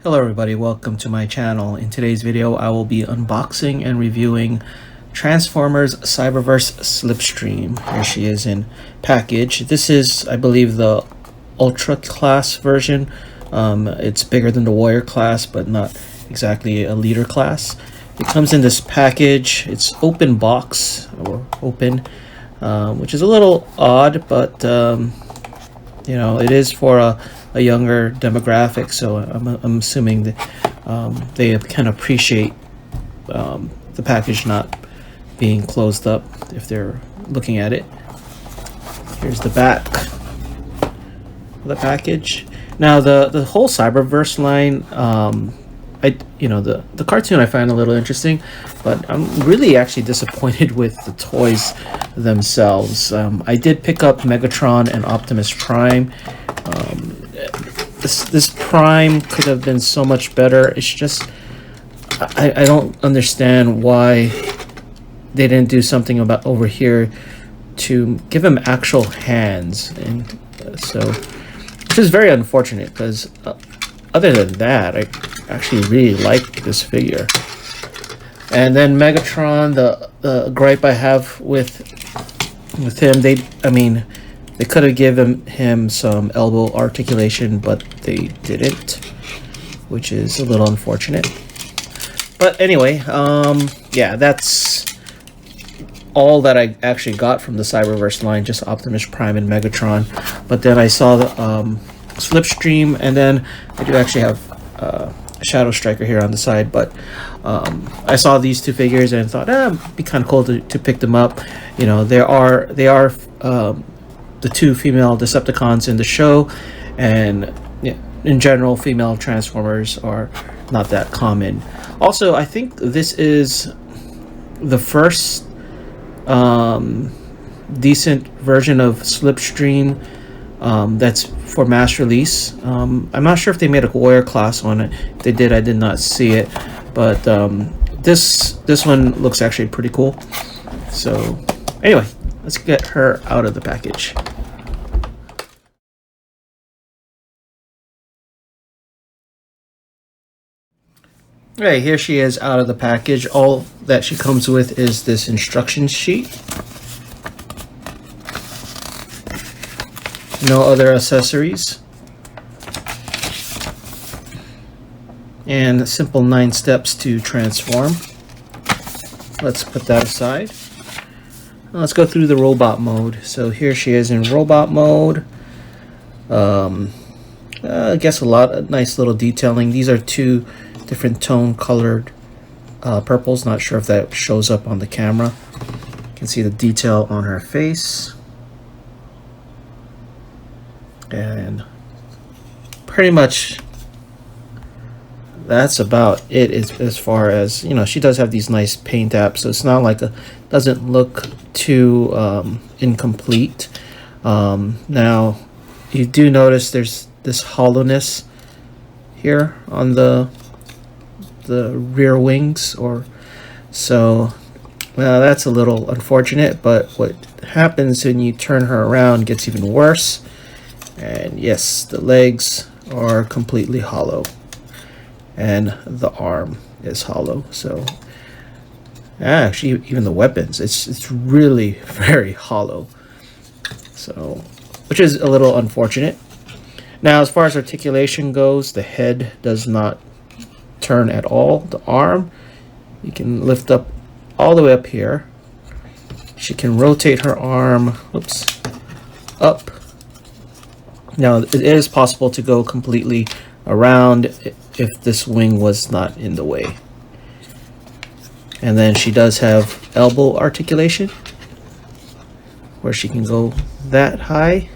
Hello everybody, welcome to my channel. In today's video I will be unboxing and reviewing Transformers Cyberverse Slipstream. Here she is in package. This is, I believe, the Ultra class version. It's bigger than the Warrior class, but not exactly a leader class. It comes in this package. It's open box, or open, which is a little odd, but you know, it is for a younger demographic, so I'm assuming that they can appreciate the package not being closed up if they're looking at it. Here's the back of the package. Now the whole Cyberverse line, the cartoon I find a little interesting, but I'm really actually disappointed with the toys themselves. I did pick up Megatron and Optimus Prime. This Prime could have been so much better. It's just I don't understand why they didn't do something about over here to give him actual hands, and which is very unfortunate, because other than that, I actually really like this figure. And then Megatron, the gripe I have with him, they could have given him some elbow articulation, but they didn't, which is a little unfortunate. But anyway, yeah, that's all that I actually got from the Cyberverse line, just Optimus Prime and Megatron. But then I saw the Slipstream, and then I do actually have Shadow Striker here on the side, but I saw these two figures and thought, it'd be kind of cool to pick them up. You know, they are the two female Decepticons in the show, and yeah, in general, female Transformers are not that common. Also, I think this is the first decent version of Slipstream that's for mass release. I'm not sure if they made a Warrior class on it. If they did, I did not see it, but this one looks actually pretty cool. So anyway, let's get her out of the package. Okay, here she is out of the package. All that she comes with is this instruction sheet. No other accessories. And simple 9 steps to transform. Let's put that aside. Let's go through the robot mode. So here she is in robot mode. I guess a lot of nice little detailing. These are two different tone colored purples. Not sure if that shows up on the camera. You can see the detail on her face. And pretty much that's about it as far as, you know, she does have these nice paint apps, so it's not like doesn't look too incomplete. Now you do notice there's this hollowness here on the rear wings, or so. Well, that's a little unfortunate, but what happens when you turn her around gets even worse. And yes, the legs are completely hollow, and the arm is hollow. So actually, even the weapons, it's really very hollow. So, which is a little unfortunate. Now, as far as articulation goes, the head does not turn at all. The arm, you can lift up all the way up here. She can rotate her arm, up. Now, it is possible to go completely around if this wing was not in the way. And then she does have elbow articulation, where she can go that high.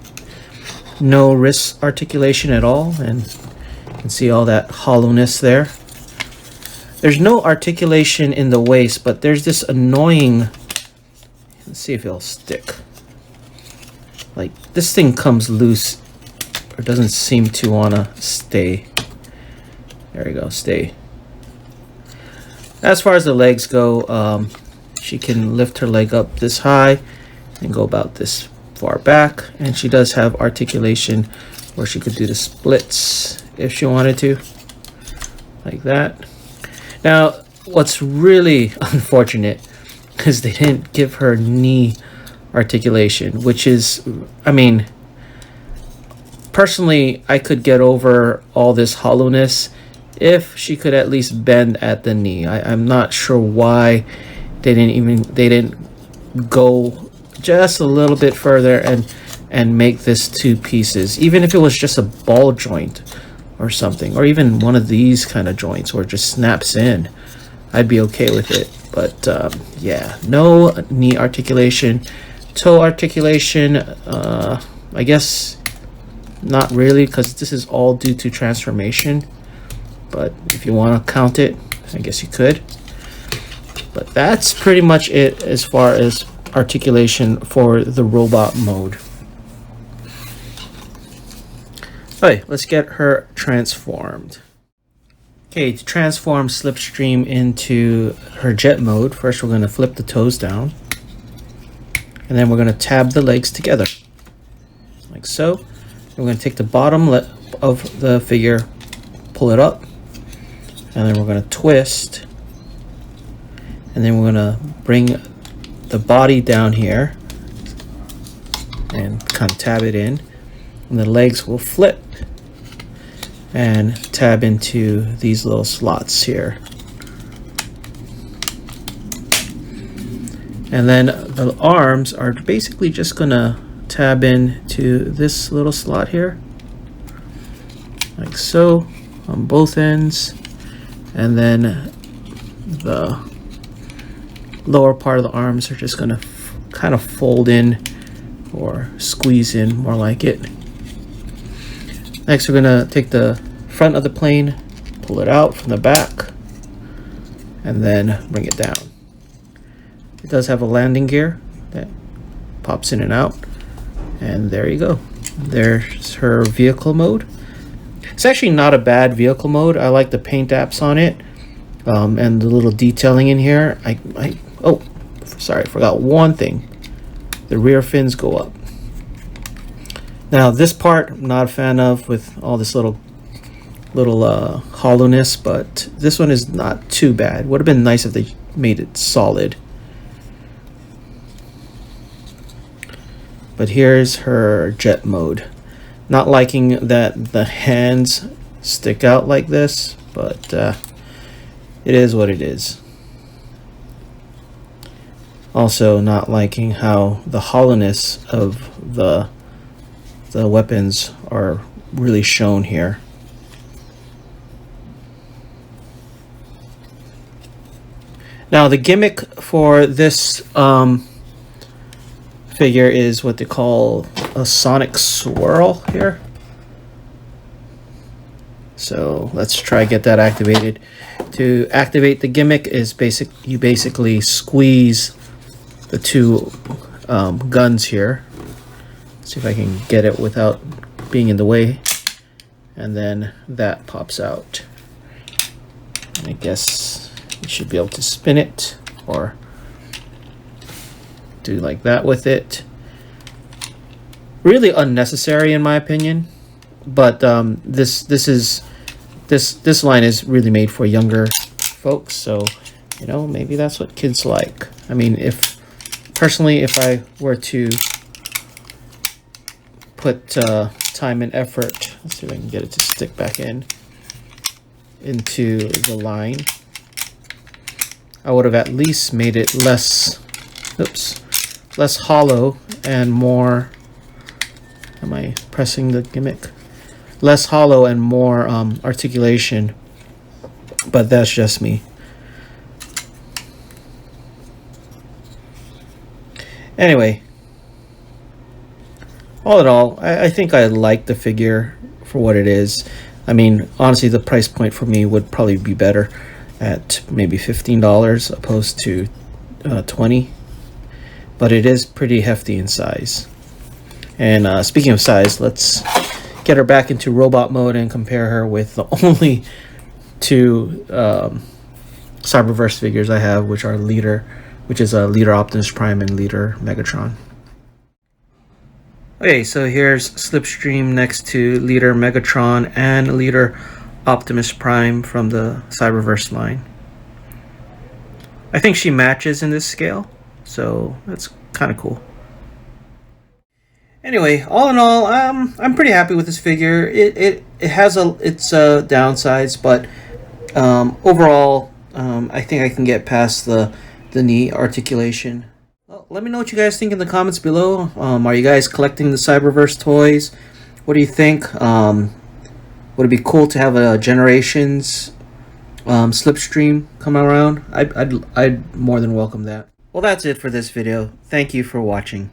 No wrist articulation at all, and you can see all that hollowness there. There's no articulation in the waist, but there's this annoying, let's see if it'll stick. Like, this thing comes loose, or doesn't seem to want to stay. There we go, stay. As far as the legs go, she can lift her leg up this high and go about this far back, and she does have articulation where she could do the splits if she wanted to. like that. Now, what's really unfortunate is they didn't give her knee articulation, which is, I mean, personally, I could get over all this hollowness if she could at least bend at the knee. I'm not sure why they didn't go just a little bit further and make this two pieces, even if it was just a ball joint or something, or even one of these kind of joints where it just snaps in. I'd be okay with it. But yeah, no knee articulation. Toe articulation, I guess not really, because this is all due to transformation. But if you want to count it, I guess you could. But that's pretty much it as far as articulation for the robot mode. Alright, let's get her transformed. Okay, to transform Slipstream into her jet mode, first we're going to flip the toes down. And then we're going to tab the legs together, like so. We're going to take the bottom of the figure, pull it up, and then we're going to twist. And then we're going to bring the body down here and kind of tab it in. And the legs will flip and tab into these little slots here. And then the arms are basically just gonna tab into this little slot here, like so, on both ends. And then the lower part of the arms are just gonna kind of fold in or squeeze in, more like it. Next, we're gonna take the front of the plane, pull it out from the back, and then bring it down. It does have a landing gear that pops in and out, and there you go. There's her vehicle mode. It's actually not a bad vehicle mode. I like the paint apps on it, and the little detailing in here. Oh, sorry, I forgot one thing. The rear fins go up. Now this part I'm not a fan of, with all this little hollowness, but this one is not too bad. Would have been nice if they made it solid. But here's her jet mode. Not liking that the hands stick out like this, but it is what it is. Also not liking how the hollowness of the weapons are really shown here. Now the gimmick for this figure is what they call a sonic swirl here. So let's try get that activated. To activate the gimmick is you basically squeeze the two guns here. See if I can get it without being in the way, and then that pops out. I guess you should be able to spin it or do like that with it. Really unnecessary in my opinion, but this line is really made for younger folks, so you know, maybe that's what kids like. I mean, if I were to put time and effort, let's see if I can get it to stick back into the line, I would have at least made it less hollow and more, am I pressing the gimmick? Less hollow and more articulation, but that's just me. Anyway, all in all, I think I like the figure for what it is. I mean, honestly, the price point for me would probably be better at maybe $15 opposed to $20, but it is pretty hefty in size. And speaking of size, let's get her back into robot mode and compare her with the only two Cyberverse figures I have, which are Leader Optimus Prime and Leader Megatron. Okay, so here's Slipstream next to Leader Megatron and Leader Optimus Prime from the Cyberverse line. I think she matches in this scale, so that's kind of cool. Anyway, all in all, I'm pretty happy with this figure. It has its downsides, but overall, I think I can get past the knee articulation. Well, let me know what you guys think in the comments below. Are you guys collecting the Cyberverse toys? What do you think? Would it be cool to have a Generations Slipstream come around? I'd more than welcome that. Well, that's it for this video. Thank you for watching.